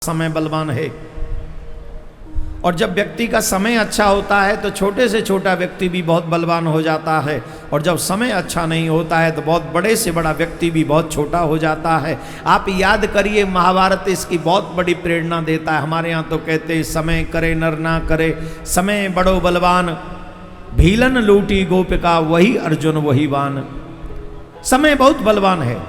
समय बलवान है। और जब व्यक्ति का समय अच्छा होता है तो छोटे से छोटा व्यक्ति भी बहुत बलवान हो जाता है, और जब समय अच्छा नहीं होता है तो बहुत बड़े से बड़ा व्यक्ति भी बहुत छोटा हो जाता है। आप याद करिए, महाभारत इसकी बहुत बड़ी प्रेरणा देता है। हमारे यहाँ तो कहते हैं समय करे नर ना करे, समय बड़ो बलवान, भीलन लूटी गोपिका वही अर्जुन वही वान। समय बहुत बलवान है।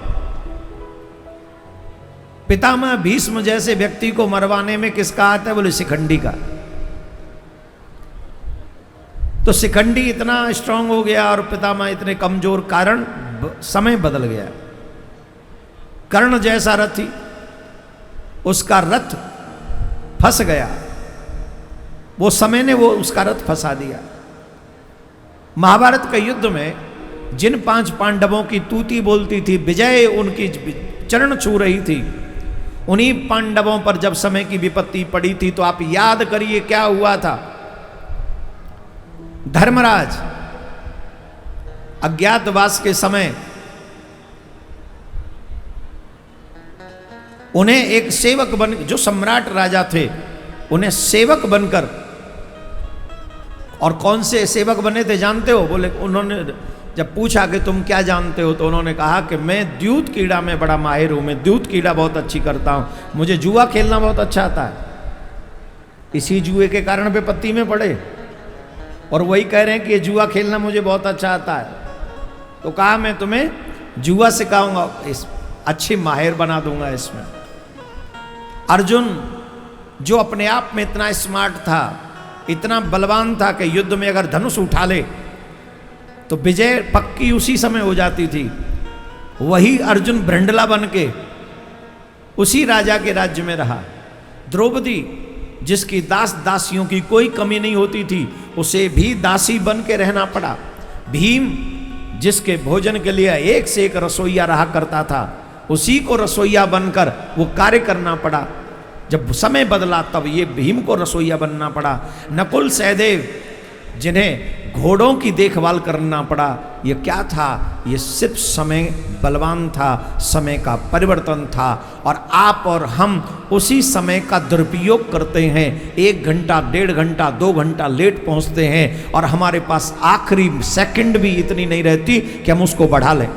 पितामह भीष्म जैसे व्यक्ति को मरवाने में किसका आता है? बोले शिखंडी का। तो शिखंडी इतना स्ट्रांग हो गया और पितामह इतने कमजोर, कारण समय बदल गया। कर्ण जैसा रथी, उसका रथ फंस गया, वो समय ने वो उसका रथ फंसा दिया। महाभारत के युद्ध में जिन 5 पांडवों की तूती बोलती थी, विजय उनकी चरण छू रही थी, उन्हीं पांडवों पर जब समय की विपत्ति पड़ी थी तो आप याद करिए क्या हुआ था। धर्मराज अज्ञातवास के समय उन्हें एक सेवक बन, जो सम्राट राजा थे उन्हें सेवक बनकर, और कौन से सेवक बने थे जानते हो? बोले, उन्होंने जब पूछा कि तुम क्या जानते हो तो उन्होंने कहा कि मैं द्यूत कीड़ा में बड़ा माहिर हूं, मैं द्यूत कीड़ा बहुत अच्छी करता हूं, मुझे जुआ खेलना बहुत अच्छा आता है। इसी जुए के कारण विपत्ति में पड़े और वही कह रहे हैं कि ये जुआ खेलना मुझे बहुत अच्छा आता है। तो कहा मैं तुम्हें जुआ सिखाऊंगा, इस अच्छी माहिर बना दूंगा इसमें। अर्जुन जो अपने आप में इतना स्मार्ट था, इतना बलवान था कि युद्ध में अगर धनुष उठा ले तो विजय पक्की उसी समय हो जाती थी, वही अर्जुन भ्रंडला बन के उसी राजा के राज्य में रहा। द्रौपदी जिसकी दास दासियों की कोई कमी नहीं होती थी, उसे भी दासी बन के रहना पड़ा। भीम जिसके भोजन के लिए एक से एक रसोईया रहा करता था, उसी को रसोईया बनकर वो कार्य करना पड़ा। जब समय बदला तब ये भीम को रसोईया बनना पड़ा। नकुल सहदेव जिन्हें घोड़ों की देखभाल करना पड़ा, ये क्या था? ये सिर्फ समय बलवान था, समय का परिवर्तन था। और आप और हम उसी समय का दुरुपयोग करते हैं। 1 घंटा 1.5 घंटा 2 घंटा लेट पहुंचते हैं और हमारे पास आखिरी सेकंड भी इतनी नहीं रहती कि हम उसको बढ़ा लें।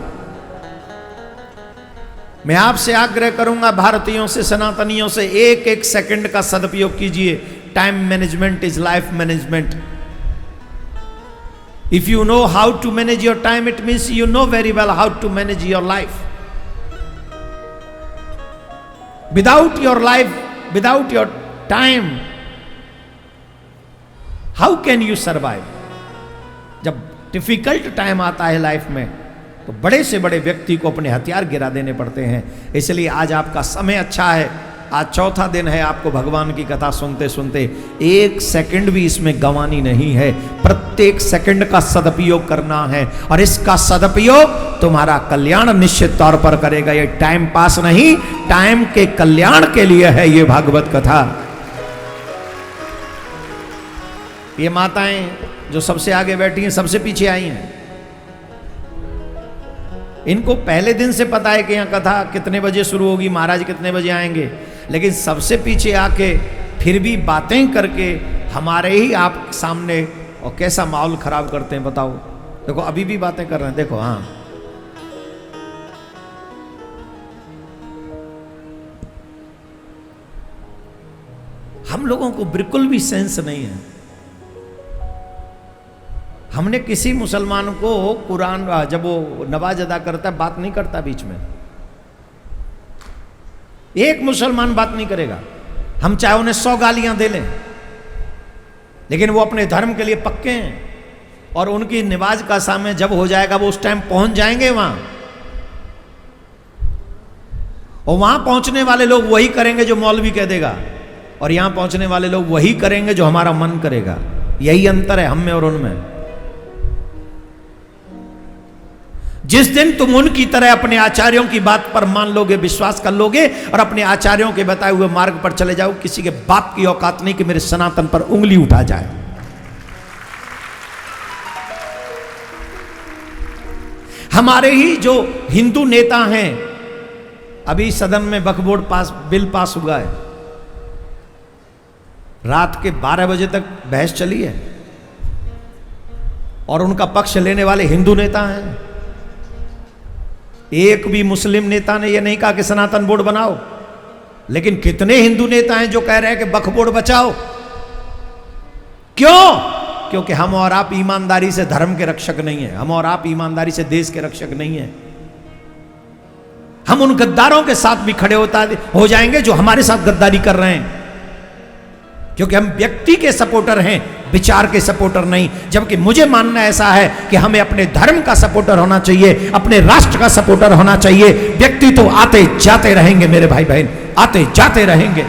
मैं आपसे आग्रह करूंगा, भारतीयों से, सनातनियों से, एक एक सेकंड का सदुपयोग कीजिए। Time management is life management. If you know how to manage your time, it means you know very well how to manage your life. Without your life, without your time, how can you survive? जब difficult time आता है life में तो बड़े से बड़े व्यक्ति को अपने हथियार गिरा देने पड़ते हैं। इसलिए आज आपका समय अच्छा है, आज चौथा दिन है आपको भगवान की कथा सुनते सुनते। 1 सेकंड भी इसमें गंवानी नहीं है, प्रत्येक सेकंड का सदुपयोग करना है और इसका सदुपयोग तुम्हारा कल्याण निश्चित तौर पर करेगा। ये टाइम पास नहीं, टाइम के कल्याण के लिए है ये भागवत कथा। ये माताएं जो सबसे आगे बैठी हैं, सबसे पीछे आई हैं, इनको पहले दिन से पता है कि यहाँ कथा कितने बजे शुरू होगी, महाराज कितने बजे आएंगे, लेकिन सबसे पीछे आके फिर भी बातें करके हमारे ही आप सामने, और कैसा माहौल खराब करते हैं बताओ। देखो अभी भी बातें कर रहे हैं, देखो। हाँ, हम लोगों को बिल्कुल भी सेंस नहीं है। हमने किसी मुसलमान को कुरान, जब वो नवाज अदा करता है, बात नहीं करता बीच में। एक मुसलमान बात नहीं करेगा, हम चाहे उन्हें 100 गालियां दे लें, लेकिन वो अपने धर्म के लिए पक्के हैं। और उनकी नमाज का समय जब हो जाएगा वो उस टाइम पहुंच जाएंगे वहां, और वहां पहुंचने वाले लोग वही करेंगे जो मौलवी कह देगा, और यहां पहुंचने वाले लोग वही करेंगे जो हमारा मन करेगा। यही अंतर है हम में और उनमें। जिस दिन तुम उनकी तरह अपने आचार्यों की बात पर मान लोगे, विश्वास कर लोगे और अपने आचार्यों के बताए हुए मार्ग पर चले जाओ, किसी के बाप की औकात नहीं कि मेरे सनातन पर उंगली उठा जाए। हमारे ही जो हिंदू नेता हैं, अभी सदन में वक्फ बोर्ड बिल पास हुआ है, रात के 12 बजे तक बहस चली है और उनका पक्ष लेने वाले हिंदू नेता हैं। एक भी मुस्लिम नेता ने यह नहीं कहा कि सनातन बोर्ड बनाओ, लेकिन कितने हिंदू नेता हैं जो कह रहे हैं कि वक्फ बोर्ड बचाओ। क्यों? क्योंकि हम और आप ईमानदारी से धर्म के रक्षक नहीं है, हम और आप ईमानदारी से देश के रक्षक नहीं है। हम उन गद्दारों के साथ भी खड़े हो जाएंगे जो हमारे साथ गद्दारी कर रहे हैं, क्योंकि हम व्यक्ति के सपोर्टर हैं, विचार के सपोर्टर नहीं। जबकि मुझे मानना ऐसा है कि हमें अपने धर्म का सपोर्टर होना चाहिए, अपने राष्ट्र का सपोर्टर होना चाहिए। व्यक्ति तो आते जाते रहेंगे मेरे भाई बहन, आते जाते रहेंगे।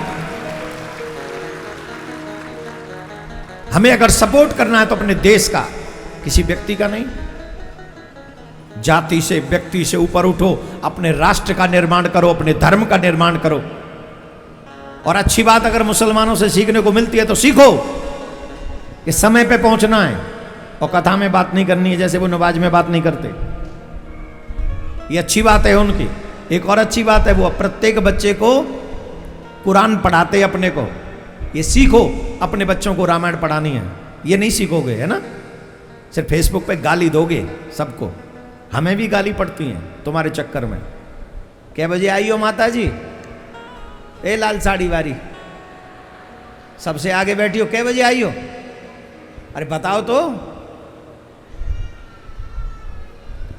हमें अगर सपोर्ट करना है तो अपने देश का, किसी व्यक्ति का नहीं। जाति से, व्यक्ति से ऊपर उठो, अपने राष्ट्र का निर्माण करो, अपने धर्म का निर्माण करो। और अच्छी बात अगर मुसलमानों से सीखने को मिलती है तो सीखो कि समय पे पहुंचना है और कथा में बात नहीं करनी है जैसे वो नमाज में बात नहीं करते। ये अच्छी बात है उनकी। एक और अच्छी बात है, वो प्रत्येक बच्चे को कुरान पढ़ाते अपने को। ये सीखो, अपने बच्चों को रामायण पढ़ानी है। ये नहीं सीखोगे, है ना, सिर्फ फेसबुक पे गाली दोगे सबको। हमें भी गाली पड़ती हैं तुम्हारे चक्कर में। क्या बजे आई हो माता जी? ए लाल साड़ी वाली, सबसे आगे बैठी हो, कै बजे आई हो? अरे बताओ तो।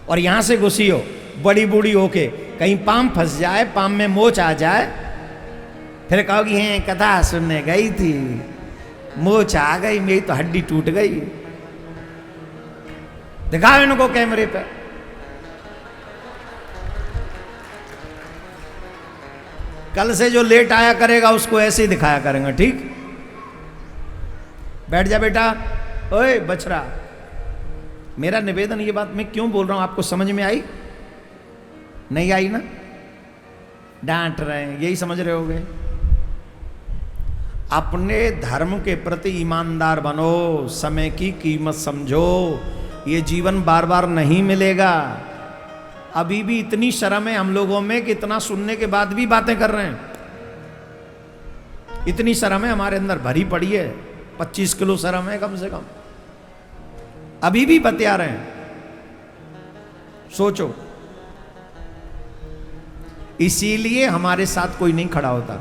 और यहां से घुसी हो बड़ी बूढ़ी होके, कहीं पाम फंस जाए, पाम में मोच आ जाए, फिर कहोगी हैं कथा सुनने गई थी, मोच आ गई, मेरी तो हड्डी टूट गई। दिखाओ इनको कैमरे पे। कल से जो लेट आया करेगा उसको ऐसे ही दिखाया करेंगे, ठीक? बैठ जा बेटा। ओए बछड़ा, मेरा निवेदन, ये बात मैं क्यों बोल रहा हूं, आपको समझ में आई? नहीं आई ना? डांट रहे हैं, यही समझ रहे होगे। अपने धर्म के प्रति ईमानदार बनो, समय की कीमत समझो। ये जीवन बार बार नहीं मिलेगा। अभी भी इतनी शर्म है हम लोगों में कि इतना सुनने के बाद भी बातें कर रहे हैं। इतनी शर्म है हमारे अंदर भरी पड़ी है, 25 किलो शर्म है कम से कम, अभी भी बतिया रहे हैं। सोचो, इसीलिए हमारे साथ कोई नहीं खड़ा होता,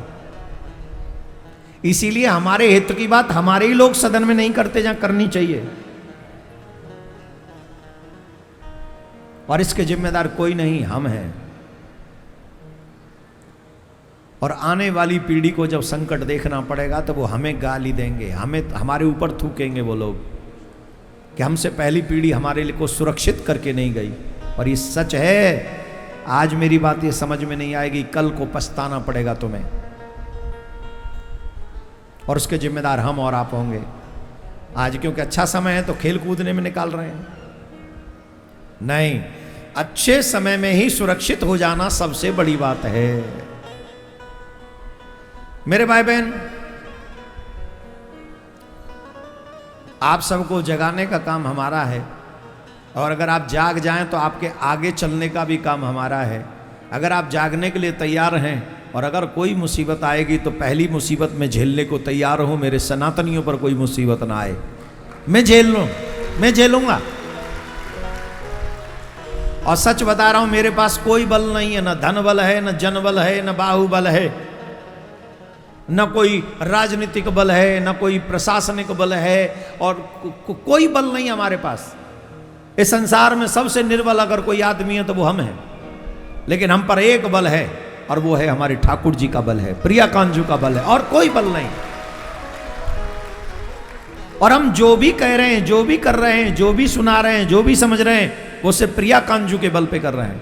इसीलिए हमारे हित की बात हमारे ही लोग सदन में नहीं करते जहां करनी चाहिए। और इसके जिम्मेदार कोई नहीं, हम हैं। और आने वाली पीढ़ी को जब संकट देखना पड़ेगा तो वो हमें गाली देंगे, हमें, हमारे ऊपर थूकेंगे वो लोग कि हमसे पहली पीढ़ी हमारे लिए को सुरक्षित करके नहीं गई। और ये सच है। आज मेरी बात ये समझ में नहीं आएगी, कल को पछताना पड़ेगा तुम्हें। और उसके जिम्मेदार हम और आप होंगे। आज क्योंकि अच्छा समय है तो खेल कूदने में निकाल रहे हैं, नहीं, अच्छे समय में ही सुरक्षित हो जाना सबसे बड़ी बात है। मेरे भाई बहन, आप सबको जगाने का काम हमारा है, और अगर आप जाग जाएं तो आपके आगे चलने का भी काम हमारा है। अगर आप जागने के लिए तैयार हैं और अगर कोई मुसीबत आएगी तो पहली मुसीबत में झेलने को तैयार हूं। मेरे सनातनियों पर कोई मुसीबत ना आए, मैं झेल लूं, मैं झेलूंगा। और सच बता रहा हूं, मेरे पास कोई बल नहीं है, न धन बल है, न जन बल है, न बाहुबल है, न कोई राजनीतिक बल है, न कोई प्रशासनिक बल है, और कोई बल नहीं हमारे पास। इस संसार में सबसे निर्बल अगर कोई आदमी है तो वो हम हैं। लेकिन हम पर एक बल है, और वो है हमारे ठाकुर जी का बल है, प्रिया कांजू का बल है, और कोई बल नहीं। और हम जो भी कह रहे हैं, जो भी कर रहे हैं, जो भी सुना रहे हैं, जो भी समझ रहे हैं, वो सिर्फ प्रिया कांजू के बल पे कर रहे हैं।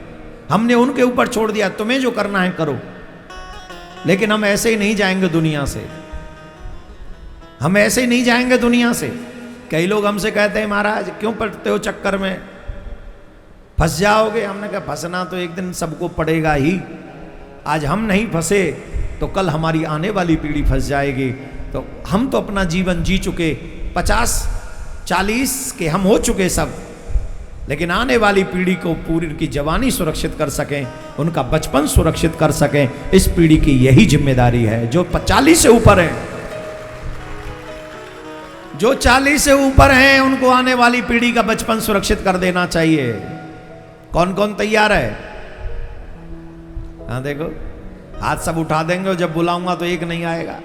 हमने उनके ऊपर छोड़ दिया, तुम्हें जो करना है करो। लेकिन हम ऐसे ही नहीं जाएंगे दुनिया से, हम ऐसे ही नहीं जाएंगे दुनिया से। कई लोग हमसे कहते हैं, महाराज क्यों पड़ते हो चक्कर में, फंस जाओगे। हमने कहा फंसना तो एक दिन सबको पड़ेगा ही। आज हम नहीं फंसे तो कल हमारी आने वाली पीढ़ी फंस जाएगी। तो हम तो अपना जीवन जी चुके, 50-40 के हम हो चुके सब, लेकिन आने वाली पीढ़ी को पूरी उनकी जवानी सुरक्षित कर सकें, उनका बचपन सुरक्षित कर सकें, इस पीढ़ी की यही जिम्मेदारी है जो 40 से ऊपर है। जो 40 से ऊपर हैं उनको आने वाली पीढ़ी का बचपन सुरक्षित कर देना चाहिए। कौन कौन तैयार है? हाँ देखो, हाथ सब उठा देंगे और जब बुलाऊंगा तो एक नहीं आएगा।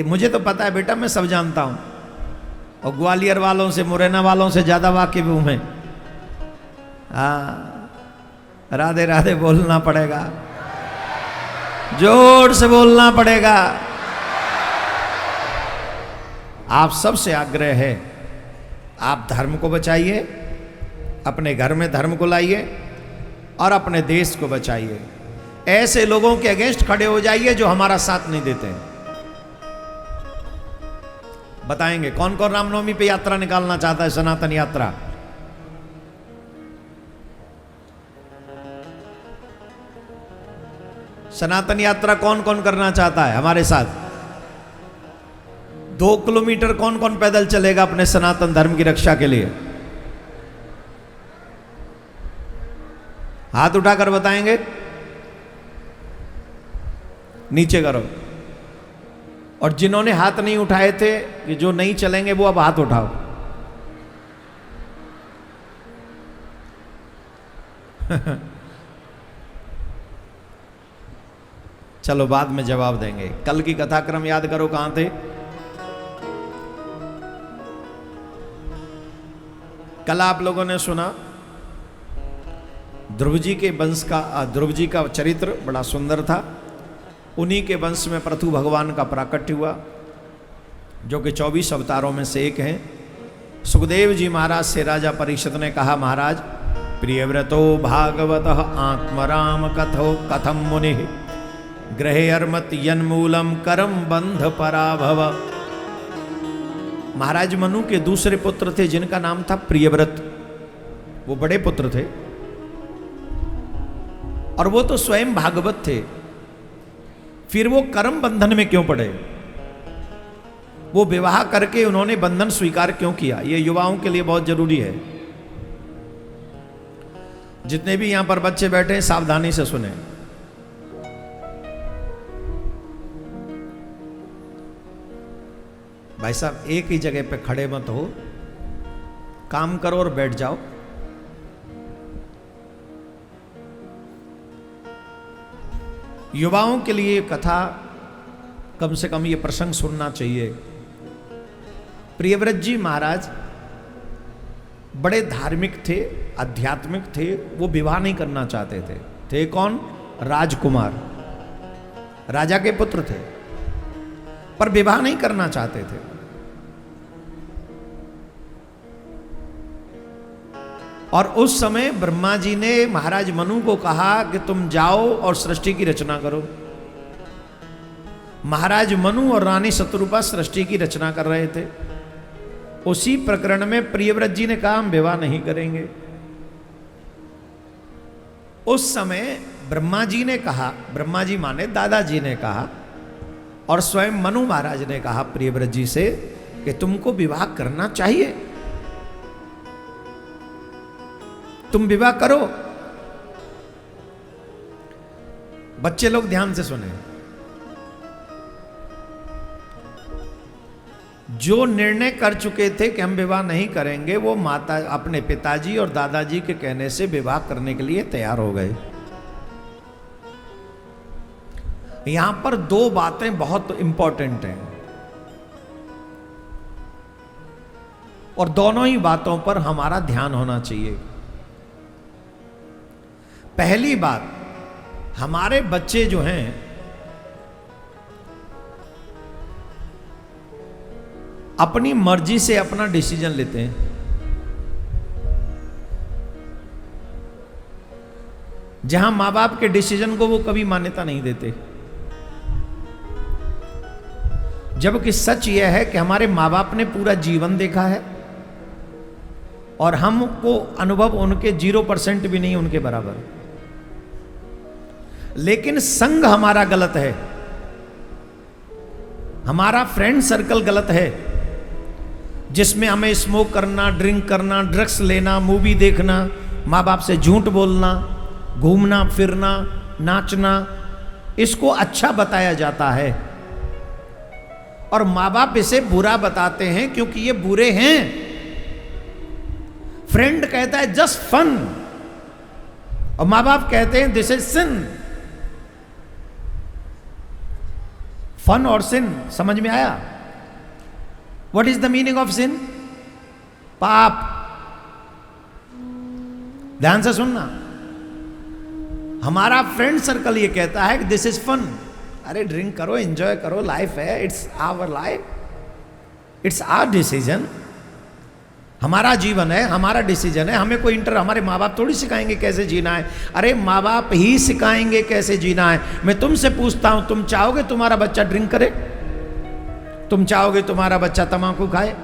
मुझे तो पता है बेटा, मैं सब जानता हूं, और ग्वालियर वालों से, मुरैना वालों से ज्यादा वाकिफ हूं मैं। हाँ, राधे राधे बोलना पड़ेगा, जोर से बोलना पड़ेगा। आप सबसे आग्रह है, आप धर्म को बचाइए, अपने घर में धर्म को लाइए और अपने देश को बचाइए। ऐसे लोगों के अगेंस्ट खड़े हो जाइए जो हमारा साथ नहीं देते हैं। बताएंगे कौन कौन रामनवमी पे यात्रा निकालना चाहता है, सनातन यात्रा? सनातन यात्रा कौन कौन करना चाहता है हमारे साथ? 2 किलोमीटर कौन कौन पैदल चलेगा अपने सनातन धर्म की रक्षा के लिए? हाथ उठाकर बताएंगे, नीचे करो। और जिन्होंने हाथ नहीं उठाए थे कि जो नहीं चलेंगे, वो अब हाथ उठाओ। चलो बाद में जवाब देंगे। कल की कथाक्रम याद करो, कहां थे? कल आप लोगों ने सुना ध्रुव जी के वंश का, ध्रुव जी का चरित्र बड़ा सुंदर था। उन्हीं के वंश में पृथु भगवान का प्राकट्य हुआ, जो कि 24 अवतारों में से एक हैं। सुखदेव जी महाराज से राजा परीक्षित ने कहा, महाराज प्रियव्रतो भागवत आत्मराम कथो कथम मुनि ग्रहे अर्मत यन्मूलम करम बंध पराभव। महाराज मनु के दूसरे पुत्र थे जिनका नाम था प्रियव्रत। वो बड़े पुत्र थे और वो तो स्वयं भागवत थे, फिर वो कर्म बंधन में क्यों पड़े? वो विवाह करके उन्होंने बंधन स्वीकार क्यों किया? ये युवाओं के लिए बहुत जरूरी है। जितने भी यहां पर बच्चे बैठे हैं, सावधानी से सुने। भाई साहब, एक ही जगह पे खड़े मत हो, काम करो और बैठ जाओ। युवाओं के लिए कथा, कम से कम ये प्रसंग सुनना चाहिए। प्रियव्रत जी महाराज बड़े धार्मिक थे, आध्यात्मिक थे। वो विवाह नहीं करना चाहते थे। थे कौन? राजकुमार, राजा के पुत्र थे, पर विवाह नहीं करना चाहते थे। और उस समय ब्रह्मा जी ने महाराज मनु को कहा कि तुम जाओ और सृष्टि की रचना करो। महाराज मनु और रानी शत्रुपा सृष्टि की रचना कर रहे थे। उसी प्रकरण में प्रियव्रत जी ने कहा, हम विवाह नहीं करेंगे। उस समय ब्रह्मा जी ने कहा, ब्रह्मा जी माने दादाजी ने कहा, और स्वयं मनु महाराज ने कहा प्रियव्रत जी से कि तुमको विवाह करना चाहिए, तुम विवाह करो। बच्चे लोग ध्यान से सुने। जो निर्णय कर चुके थे कि हम विवाह नहीं करेंगे, वो माता अपने पिताजी और दादाजी के कहने से विवाह करने के लिए तैयार हो गए। यहां पर 2 बातें बहुत इंपॉर्टेंट हैं, और दोनों ही बातों पर हमारा ध्यान होना चाहिए। पहली बात, हमारे बच्चे जो हैं अपनी मर्जी से अपना डिसीजन लेते हैं। जहां मां बाप के डिसीजन को वो कभी मान्यता नहीं देते। जबकि सच यह है कि हमारे मां बाप ने पूरा जीवन देखा है और हमको अनुभव उनके 0% भी नहीं उनके बराबर। लेकिन संग हमारा गलत है, हमारा फ्रेंड सर्कल गलत है, जिसमें हमें स्मोक करना, ड्रिंक करना, ड्रग्स लेना, मूवी देखना, माँ बाप से झूठ बोलना, घूमना फिरना, नाचना, इसको अच्छा बताया जाता है। और माँ बाप इसे बुरा बताते हैं क्योंकि ये बुरे हैं। फ्रेंड कहता है जस्ट फन, और माँ बाप कहते हैं दिस इज सिन। फन और सिन समझ में आया? What is the meaning of sin? पाप। ध्यान से सुनना, हमारा फ्रेंड सर्कल ये कहता है कि दिस इज फन, अरे ड्रिंक करो, एंजॉय करो, लाइफ है, it's our life, it's our decision, हमारा जीवन है, हमारा डिसीजन है, हमें कोई हमारे माँ बाप थोड़ी सिखाएंगे कैसे जीना है। अरे माँ बाप ही सिखाएंगे कैसे जीना है। मैं तुमसे पूछता हूं, तुम चाहोगे तुम्हारा बच्चा ड्रिंक करे? तुम चाहोगे तुम्हारा बच्चा तंबाकू खाए?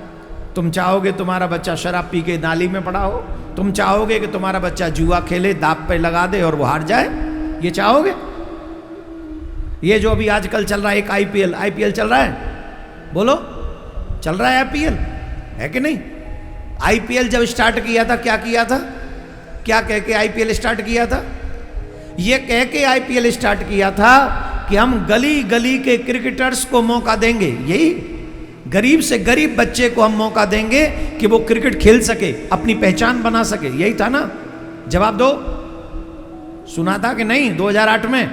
तुम चाहोगे तुम्हारा बच्चा शराब पी के नाली में पड़ा हो? तुम चाहोगे कि तुम्हारा बच्चा जुआ खेले, दांव पे लगा दे और वो हार जाए? ये चाहोगे? ये जो अभी आजकल चल रहा है, एक आईपीएल चल रहा है, बोलो चल रहा है आईपीएल, है कि नहीं? आईपीएल जब स्टार्ट किया था क्या किया था? क्या कह के आईपीएल स्टार्ट किया था? ये कह के आईपीएल स्टार्ट किया था कि हम गली गली के क्रिकेटर्स को मौका देंगे, यही गरीब से गरीब बच्चे को हम मौका देंगे कि वो क्रिकेट खेल सके, अपनी पहचान बना सके। यही था ना? जवाब दो, सुना था कि नहीं? 2008 में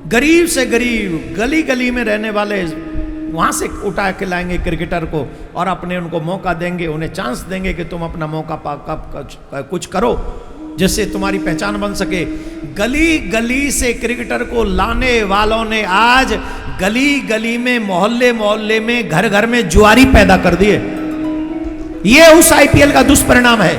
गरीब से गरीब गली गली में रहने वाले वहां से उठा के लाएंगे क्रिकेटर को और अपने उनको मौका देंगे, उन्हें चांस देंगे कि तुम अपना मौका कुछ करो जिससे तुम्हारी पहचान बन सके। गली गली से क्रिकेटर को लाने वालों ने आज गली गली में, मोहल्ले मोहल्ले में, घर घर में जुआरी पैदा कर दिए। ये उस आईपीएल का दुष्परिणाम है।